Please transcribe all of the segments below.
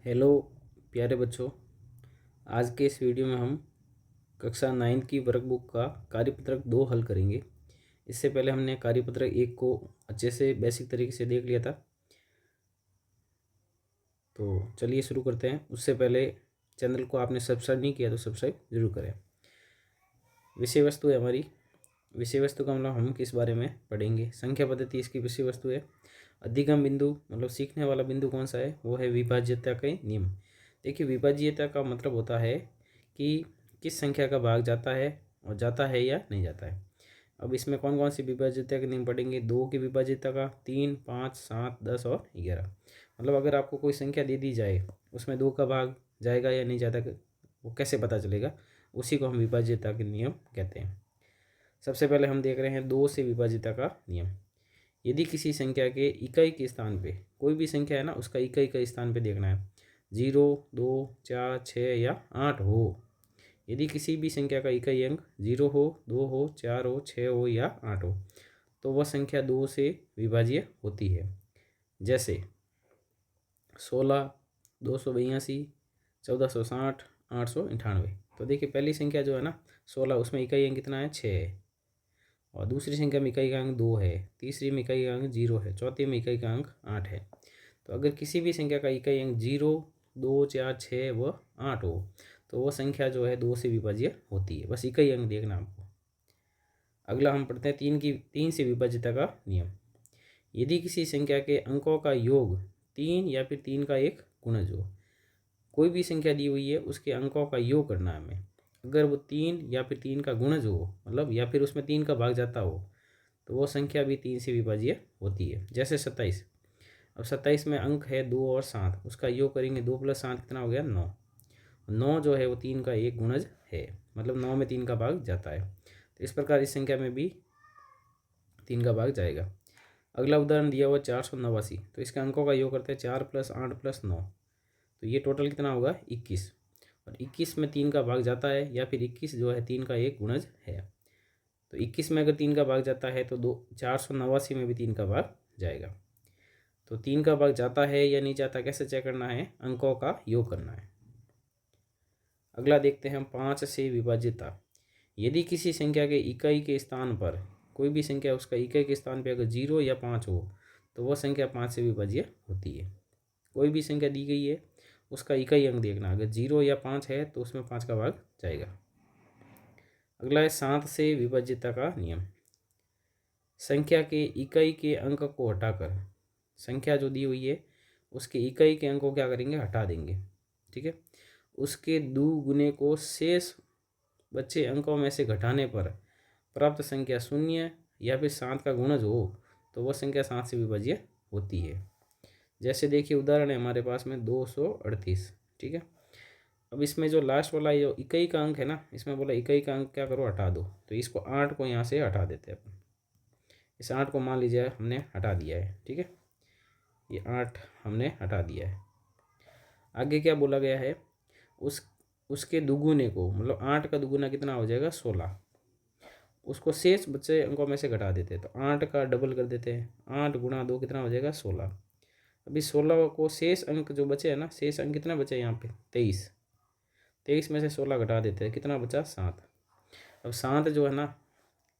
Hello प्यारे बच्चों। आज के इस वीडियो में हम कक्षा 9 की वर्कबुक का कार्यपत्रक 2 हल करेंगे। इससे पहले हमने कार्यपत्रक 1 को अच्छे से बेसिक तरीके से देख लिया था। तो चलिए शुरू करते हैं। उससे पहले चैनल को आपने सब्सक्राइब नहीं किया तो सब्सक्राइब जरूर करें। विषय वस्तु है हमारी। विषय वस्तु का मतलब हम किस बारे में पढ़ेंगे। संख्या पद्धति इसकी विषय वस्तु है। अधिगम बिंदु मतलब सीखने वाला बिंदु कौन सा है, वो है विभाज्यता के नियम। देखिए, विभाज्यता का मतलब होता है कि किस संख्या का भाग जाता है और जाता है या नहीं जाता है। अब इसमें कौन कौन सी विभाज्यता के नियम पढ़ेंगे। 2 की विभाज्यता का, 3, 5, 7, 10 और 11। मतलब अगर आपको कोई संख्या दे दी जाए, उसमें 2 का भाग जाएगा या नहीं जाता, वो कैसे पता चलेगा, उसी को हम विभाज्यता के नियम कहते हैं। सबसे पहले हम देख रहे हैं 2 से विभाज्यता का नियम। यदि किसी संख्या के इकाई के स्थान पे, कोई भी संख्या है ना, उसका इकाई का स्थान पे देखना है। 0, 2, 4, 6 या 8 हो। यदि किसी भी संख्या का इकाई अंक 0 हो, 2 हो, 4 हो, 6 हो या 8 हो, तो वह संख्या 2 से विभाज्य होती है। जैसे 16, 282, 1460, 898। तो देखिए, पहली संख्या जो है ना 16, उसमें इकाई अंक कितना है, 6 है। और दूसरी संख्या में इकाई का अंक 2 है, तीसरी में इकाई का अंक 0 है, चौथी में इकाई का अंक 8 है। तो अगर किसी भी संख्या का इकाई अंक 0, 2, 4, 6 व 8 हो, तो वो संख्या जो है 2 से विभाज्य होती है। बस इकाई अंक देखना आपको। अगला हम पढ़ते हैं 3 से विभाज्यता का नियम। यदि किसी संख्या के अंकों का योग 3 या फिर 3 का एक गुणज हो। कोई भी संख्या दी हुई है, उसके अंकों का योग करना है हमें। अगर वो 3 या फिर 3 का गुणज हो, मतलब या फिर उसमें 3 का भाग जाता हो, तो वो संख्या भी 3 से विभाज्य होती है। जैसे 27। अब 27 में अंक है 2 और 7, उसका योग करेंगे। 2 + 7 कितना हो गया, 9। 9 जो है वो 3 का एक गुणज है, मतलब 9 में 3 का भाग जाता है। तो इस प्रकार इस संख्या में भी 3 का भाग जाएगा। अगला उदाहरण दिया हुआ 489। तो इसके अंकों का योग करते हैं। 4 + 8 + 9, तो ये टोटल कितना होगा, 21। और 21 में 3 का भाग जाता है, या फिर 21 जो है 3 का एक गुणज है। तो 21 में अगर 3 का भाग जाता है, तो 489 में भी 3 का भाग जाएगा। तो 3 का भाग जाता है या नहीं जाता, कैसे चेक करना है, अंकों का योग करना है। अगला देखते हैं हम 5 से विभाज्यता। यदि किसी संख्या के इकाई के स्थान पर, कोई भी संख्या उसका इकाई के स्थान पर अगर 0 या 5 हो, तो वह संख्या 5 से विभाज्य होती है। कोई भी संख्या दी गई है, उसका इकाई अंक देखना। अगर 0 या 5 है तो उसमें 5 का भाग जाएगा। अगला है 7 से विभाज्यता का नियम। संख्या के इकाई के अंक को हटाकर, संख्या जो दी हुई है उसके इकाई के अंक को क्या करेंगे, हटा देंगे। ठीक है। उसके दुगुने को शेष बचे अंकों में से घटाने पर प्राप्त संख्या 0 या फिर 7 का गुणज हो, तो वह संख्या 7 से विभाज्य होती है। जैसे देखिए, उदाहरण है हमारे पास में 238। ठीक है। अब इसमें जो लास्ट वाला जो इकाई का अंक है ना, इसमें बोला इकाई का अंक क्या करो, हटा दो। तो इसको 8 को यहाँ से हटा देते हैं अपन। इस 8 को मान लीजिए हमने हटा दिया है। ठीक है, ये 8 हमने हटा दिया है। आगे क्या बोला गया है, उसके दुगुने को, मतलब 8 का दुगुना कितना हो जाएगा, 16। उसको शेष बचे अंकों में से घटा देते हैं। तो 8 का डबल कर देते हैं। 8 × 2 कितना हो जाएगा, 16। अभी 16 को शेष अंक जो बचे हैं ना, शेष अंक कितना बचे यहाँ पे, 23। 23 में से 16 घटा देते हैं, कितना बचा, 7। अब 7 जो है ना,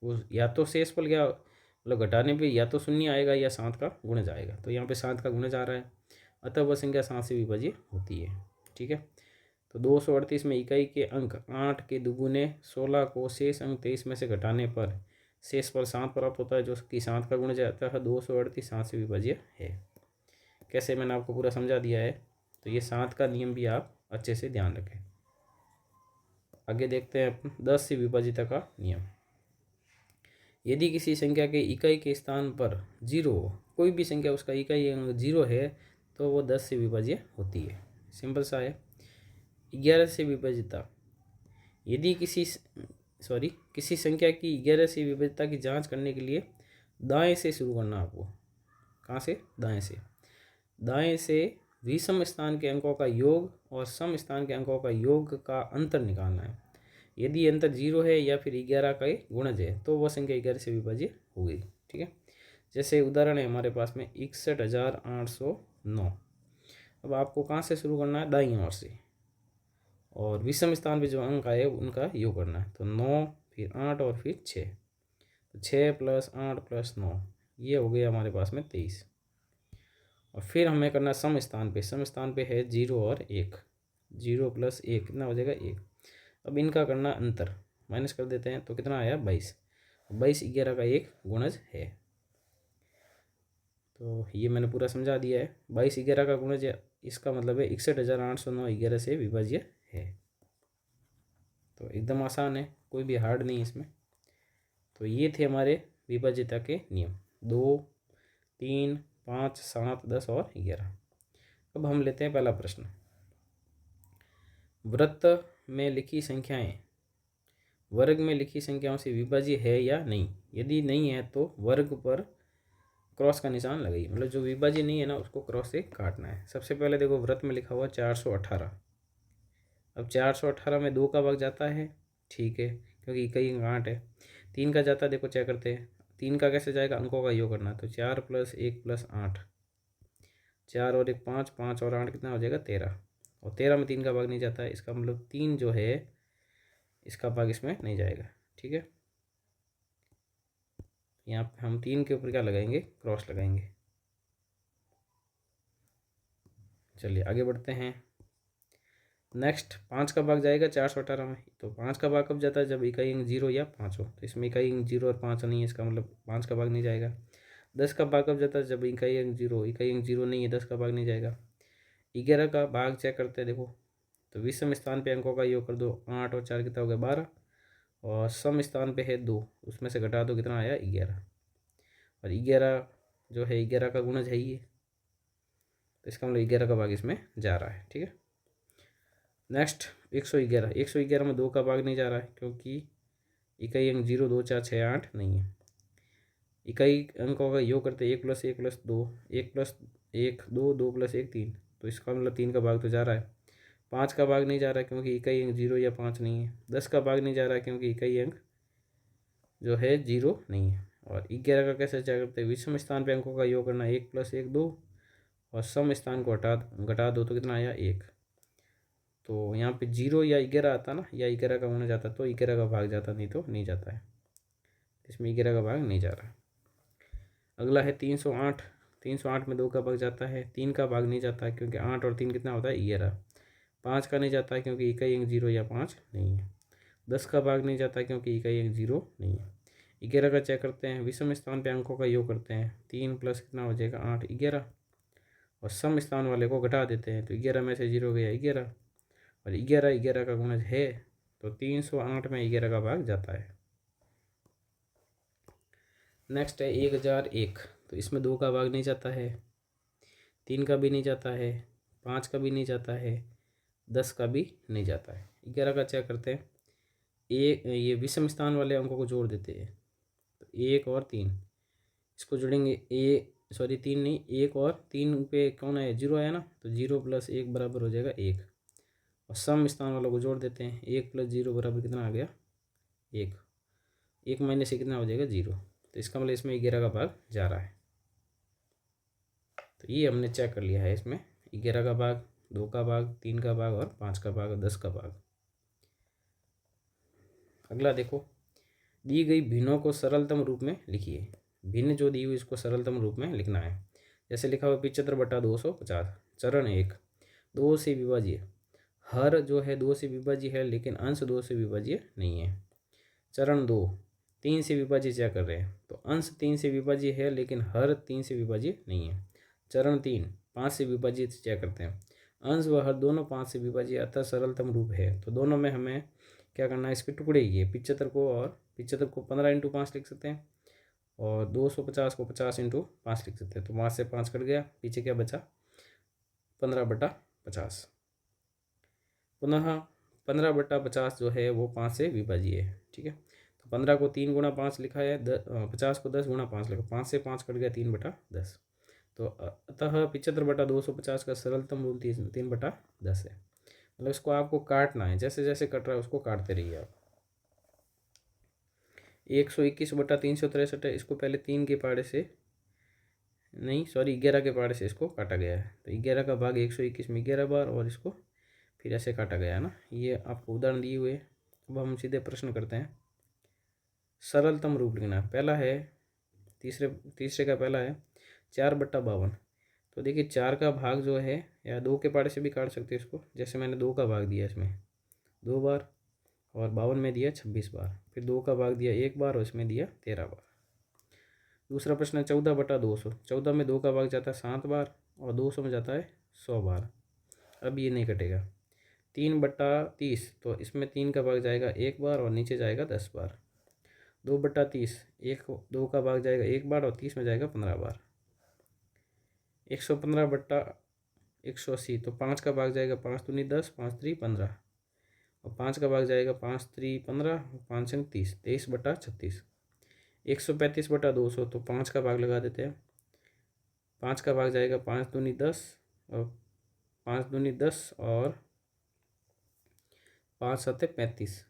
वो या तो शेष पल गया, मतलब घटाने पे या तो 0 आएगा या 7 का गुणज आएगा। तो यहाँ पे 7 का गुणज आ रहा है, अतः वह संख्या 7 से विभाज्य होती है। ठीक है। तो 238 में इकाई के अंक 8 के दुगुने 16 को शेष अंक 23 में से घटाने पर शेष पर 7 प्राप्त होता है, जो कि 7 का गुणज आता है। 238 7 से विभाज्य है। कैसे, मैंने आपको पूरा समझा दिया है। तो ये 7 का नियम भी आप अच्छे से ध्यान रखें। आगे देखते हैं 10 से विभाज्यता का नियम। यदि किसी संख्या के इकाई के स्थान पर 0 हो, कोई भी संख्या उसका इकाई अंक 0 है, तो वो 10 से विभाज्य होती है। सिंपल सा है। 11 से विभाज्यता। यदि किसी संख्या की 11 से विभाज्यता की जांच करने के लिए दाएं से शुरू करना आपको। कहाँ से, दाएं से। दाएं से विषम स्थान के अंकों का योग और सम स्थान के अंकों का योग का अंतर निकालना है। यदि अंतर 0 है या फिर 11 का गुणज है, तो वह संख्या 11 से विभाज्य हो गई। ठीक है। जैसे उदाहरण है हमारे पास में 61,809। अब आपको कहाँ से शुरू करना है, दाईं ओर से, और विषम स्थान पे जो अंक आए उनका योग करना है। तो 9 फिर 8 और फिर 6, तो 6 + 8 + 9 ये हो गया हमारे पास में 23। और फिर हमें करना सम स्थान पे, सम स्थान पे है 0 और 1, 0 + 1 कितना हो जाएगा 1। अब इनका करना अंतर, माइनस कर देते हैं तो कितना आया 22। 22 11 का एक गुणज है। तो ये मैंने पूरा समझा दिया है। 22 11 का गुणज है, इसका मतलब है 61,809 11 से विभाज्य है। तो एकदम आसान है, कोई भी हार्ड नहीं इसमें। तो ये थे हमारे विभाज्यता के नियम 2, 3, 5, 7, 10 और 11। अब हम लेते हैं पहला प्रश्न। वृत्त में लिखी संख्याएं वर्ग में लिखी संख्याओं से विभाज्य है या नहीं। यदि नहीं है तो वर्ग पर क्रॉस का निशान लगाइए, मतलब जो विभाज्य नहीं है ना उसको क्रॉस से काटना है। सबसे पहले देखो वृत्त में लिखा हुआ 418। अब 418 में 2 का भाग जाता है, ठीक है, क्योंकि इकाई अंक 8 है। 3 का जाता है, देखो चेक करते हैं 3 का कैसे जाएगा, अंकों का योग करना। तो 4 + 1 + 8, 4 और 1 5, 5 और 8 कितना हो जाएगा 13। और 13 में 3 का भाग नहीं जाता है, इसका मतलब 3 जो है इसका भाग इसमें नहीं जाएगा, ठीक है। यहाँ पे हम 3 के ऊपर क्या लगाएंगे, क्रॉस लगाएंगे। चलिए आगे बढ़ते हैं। नेक्स्ट 5 का भाग जाएगा 418 में। तो 5 का भाग कब जाता है, जब इकाई अंक 0 या 5 हो। तो इसमें इकाई अंक 0 और 5 नहीं है, इसका मतलब 5 का भाग नहीं जाएगा। 10 का भाग कब जाता है, जब इकाई अंक 0, इकाई अंक 0 नहीं है, 10 का भाग नहीं जाएगा। 11 का भाग चेक करते हैं, देखो तो विषम स्थान पे अंकों का योग कर दो, 8 और 4 कितना हो गया 12, और सम स्थान पे है 2, उसमें से घटा दो कितना आया 11। और 11 जो है 11 का गुणज है ये, तो इसका मतलब 11 का भाग इसमें जा रहा है, ठीक है। नेक्स्ट 111, 111 में 2 का भाग नहीं जा रहा है, क्योंकि इकाई अंक 0 2 4 6 8 नहीं है। इकाई अंकों का योग करते 1 + 1 + 2, 1 + 1 2, 2 + 1 3, तो इसका मतलब 3 का भाग तो जा रहा है। 5 का भाग नहीं जा रहा है, क्योंकि इकाई अंक 0 या 5 नहीं है। 10 का भाग नहीं जा रहा है, क्योंकि इकाई अंक जो है 0 नहीं है। और 11 का कैसे चेक करते हैं, विषम स्थान पे अंकों का योग करना, 1 + 1 2, और सम स्थान को घटा दो तो कितना आया 1। तो यहाँ पे 0 या 11 आता ना, या 11 का होना जाता तो 11 का भाग जाता, नहीं तो नहीं जाता है। इसमें 11 का भाग नहीं जा रहा। अगला है 308। 308 में 2 का भाग जाता है, 3 का भाग नहीं जाता है, क्योंकि 8 और 3 कितना होता है 11। 5 का नहीं जाता है, क्योंकि इकाई अंक 0 या 5 नहीं है। 10 का भाग नहीं जाता है, क्योंकि इकाई अंक 0 नहीं है। 11 का चेक करते हैं, विषम स्थान पे अंकों का योग करते हैं, 3 + कितना हो जाएगा 8 11, और सम स्थान वाले को घटा देते हैं, तो 11 में से 0 गया 11, और 11 11 का गुणज है, तो 308 में 11 का भाग जाता है। नेक्स्ट है 1001। तो इसमें 2 का भाग नहीं जाता है, 3 का भी नहीं जाता है, 5 का भी नहीं जाता है, 10 का भी नहीं जाता है। 11 का चेक करते हैं, ये विषम स्थान वाले अंकों को जोड़ देते हैं। तो 1 और 3 इसको जोड़ेंगे, 3 नहीं, 1 और 3 पे कौन है 0 आया ना, तो 0 + 1 बराबर हो जाएगा 1। और सम स्थान वालों को जोड़ देते हैं, 1 + 0 बराबर कितना आ गया 1। 1 - 1 कितना हो जाएगा 0। तो इसका मतलब इसमें 11 का भाग जा रहा है। तो ये हमने चेक कर लिया है, इसमें 11 का भाग, 2 का भाग, 3 का भाग, और 5 का भाग, और 10 का भाग। अगला देखो, दी गई भिन्नों को सरलतम रूप में लिखिए। भिन्न जो दी हुई इसको सरलतम रूप में लिखना है। जैसे लिखा हुआ 75/250। चरण 1, 2 से विभाज्य। हर जो है 2 से विभाज्य है, लेकिन अंश 2 से विभाज्य नहीं है। चरण 2, 3 से विभाज्य क्या कर रहे हैं, तो अंश 3 से विभाज्य है, लेकिन हर 3 से विभाज्य नहीं है। चरण 3, 5 से विभाजित क्या करते हैं, अंश व हर दोनों 5 से विभाज्य, अतः सरलतम रूप है। तो दोनों में हमें क्या करना है, इसके टुकड़े ये 75 को, और 75 को 15 × 5 लिख सकते हैं, और 250 को 50 × 5 लिख सकते हैं। तो 5 से 5 कट गया, पीछे क्या बचा 15/50। पुनः 15/50 जो है वो 5 से विभाज्य है, ठीक है। तो 15 को 3 × 5 लिखा है, 50 को 10 × 5 लिखा, 5 से 5 कट गया 3/10। तो अतः 75/250 का सरलतम रूप 3/10 है। मतलब इसको आपको काटना है, जैसे जैसे कट रहा है उसको काटते रहिए आप। 121/363 है, इसको पहले 3 के पाड़े से नहीं सॉरी 11 के पहाड़े से इसको काटा गया है, तो 11 का भाग 121 में 11 बार और इसको फिर ऐसे काटा गया है ना। ये आपको उदाहरण दिए हुए। अब हम सीधे प्रश्न करते हैं। सरलतम रूप लिखना पहला है, तीसरे का पहला है 4/52। तो देखिए 4 का भाग जो है या 2 के पहाड़े से भी काट सकते हैं इसको, जैसे मैंने 2 का भाग दिया इसमें 2 बार और 52 में दिया 26 बार, फिर 2 का भाग दिया 1 बार और इसमें दिया 13 बार। दूसरा प्रश्न है 14/200। 14 में 2 का भाग जाता है 7 बार और 200 में जाता है 100 बार। अब ये नहीं कटेगा। 3/30, तो इसमें 3 का भाग जाएगा 1 बार और नीचे जाएगा 10 बार। 2/30, 2 का भाग जाएगा 1 बार और 30 में जाएगा 15 बार। 115/180, तो 5 का भाग जाएगा 5 दूनी 10, 5 3 15 और 5 का भाग जाएगा 5 3 15 और 5 अंक 30, 23/36। 135/200, तो 5 का भाग लगा देते हैं। 5 का भाग जाएगा 5 दूनी 10 और 5 दूनी 10 और 5 7 35,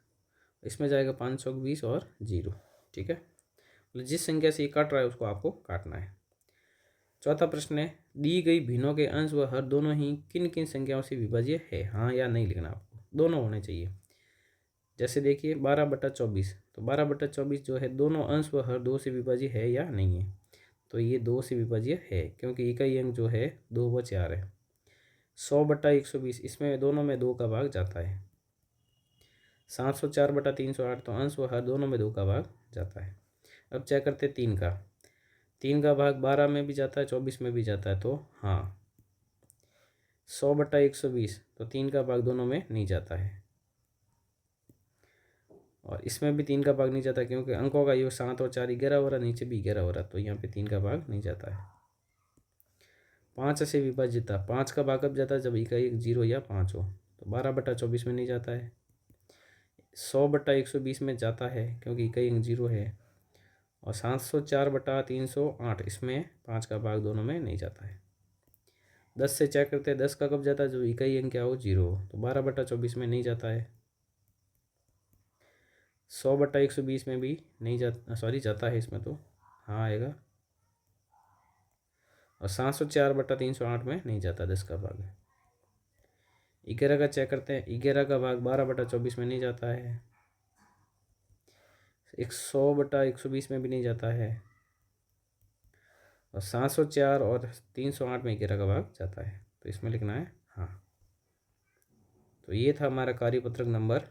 इसमें जाएगा 520 और 0। ठीक है, मतलब जिस संख्या से ये काट रहा है उसको आपको काटना है। चौथा प्रश्न है, दी गई भिन्नों के अंश व हर दोनों ही किन किन संख्याओं से विभाज्य है। हाँ या नहीं लिखना आपको, दोनों होने चाहिए। जैसे देखिए 12/24, तो 12/24 जो है दोनों अंश व हर 2 से विभाज्य है या नहीं है। तो ये 2 से विभाज्य है क्योंकि इकाई अंक जो है 2 व 4 है। 100/120, इसमें दोनों में 2 का भाग जाता है। 704/308, तो अंश व हर दोनों में 2 का भाग जाता है। अब चेक करते 3 का भाग 12 में भी जाता है 24 में भी जाता है, तो हाँ। 100/120, तो 3 का भाग दोनों में नहीं जाता है और इसमें भी 3 का भाग नहीं जाता क्योंकि अंकों का योग 7 और 4 11 हो रहा, नीचे भी 11 हो रहा, तो यहाँ पे 3 का भाग नहीं जाता है। 5 से विभाजित, 5 का भाग कब जाता है जब इकाई एक 0 या 5 हो, तो 12/24 में नहीं जाता है। 100/120 में जाता है क्योंकि इकाई एक 0 है और 704/308, इसमें 5 का भाग दोनों में नहीं जाता है। 10 से चेक करते हैं 10 का कब जाता है जो इकाई अंक क्या हो 0 हो, तो 12/24 में नहीं जाता है। 100/120 में भी नहीं जाता, सॉरी जाता है इसमें, तो हाँ आएगा। और 704/308 में नहीं जाता 10 का भाग। 11 का चेक करते हैं, 11 का भाग 12/24 में नहीं जाता है। 100/120 में भी नहीं जाता है और 704 और 308 में 11 का भाग जाता है, तो इसमें लिखना है हाँ। तो ये था हमारा कार्यपत्रक नंबर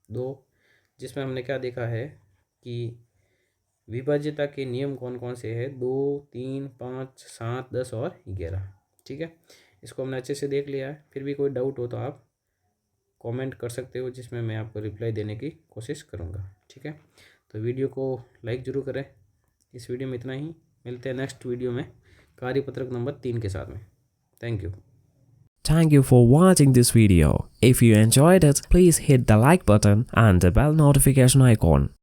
2, जिसमें हमने क्या देखा है कि विभाज्यता के नियम कौन कौन से हैं, 2 3 5 7 10 और 11। ठीक है, इसको हमने अच्छे से देख लिया है। फिर भी कोई डाउट हो तो आप कमेंट कर सकते हो, जिसमें मैं आपको रिप्लाई देने की कोशिश करूँगा। ठीक है, तो वीडियो को लाइक ज़रूर करें। इस वीडियो में इतना ही, मिलते हैं नेक्स्ट वीडियो में कार्यपत्रक नंबर 3 के साथ में। Thank you. Thank you for watching this video. If you enjoyed it, please hit the like button and the bell notification icon.